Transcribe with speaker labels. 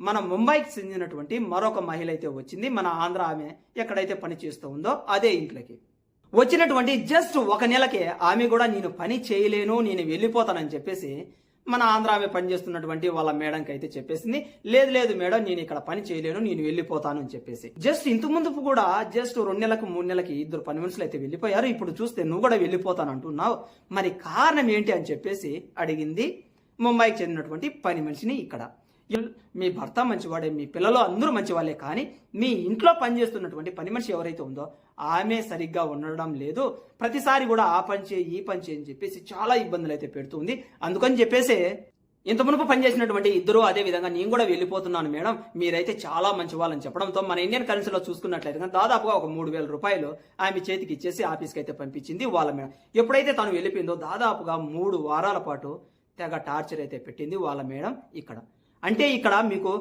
Speaker 1: మన ముంబైకి చెందినటువంటి మరొక మహిళ అయితే వచ్చింది. మన ఆంధ్ర ఆమె ఎక్కడైతే పని చేస్తూ ఉందో అదే ఇంట్లోకి వచ్చినటువంటి జస్ట్ ఒక నెలకే ఆమె కూడా నేను పని చేయలేను, నేను వెళ్ళిపోతానని చెప్పేసి మన ఆంధ్ర ఆమె పనిచేస్తున్నటువంటి వాళ్ళ మేడంకి అయితే చెప్పేసింది. లేదు లేదు మేడం, నేను ఇక్కడ పని చేయలేను, నేను వెళ్ళిపోతాను అని చెప్పేసి. జస్ట్ ఇంత ముందు కూడా జస్ట్ 2 నెలలకు 3 నెలలకి 2 పని మనుషులు అయితే వెళ్ళిపోయారు. ఇప్పుడు చూస్తే నువ్వు కూడా వెళ్ళిపోతాను అంటున్నావు, మరి కారణం ఏంటి అని చెప్పేసి అడిగింది ముంబైకి చెందినటువంటి పని మనిషిని. ఇక్కడ మీ భర్త మంచివాడే, మీ పిల్లలు అందరూ మంచివాళ్ళే, కానీ మీ ఇంట్లో పనిచేస్తున్నటువంటి పని మనిషి ఎవరైతే ఉందో ఆమె సరిగ్గా ఉండడం లేదు. ప్రతిసారి కూడా ఆ పని చేయి ఈ పని చేయి అని చెప్పేసి చాలా ఇబ్బందులు అయితే పెడుతుంది. అందుకని చెప్పేసి ఇంత మునుపు పనిచేసినటువంటి ఇద్దరు అదే విధంగా నేను కూడా వెళ్ళిపోతున్నాను మేడం, మీరైతే చాలా మంచి వాళ్ళని చెప్పడంతో మన ఇండియన్ కరెన్సీలో చూసుకున్నట్లయితే దాదాపుగా ఒక 3,000 రూపాయలు ఆమె చేతికి ఇచ్చేసి ఆఫీస్కి అయితే పంపించింది వాళ్ళ మేడం. ఎప్పుడైతే తను వెళ్ళిపోయిందో దాదాపుగా 3 వారాల పాటు తెగ టార్చర్ అయితే పెట్టింది వాళ్ళ మేడం. ఇక్కడ అంటే ఇక్కడ మీకు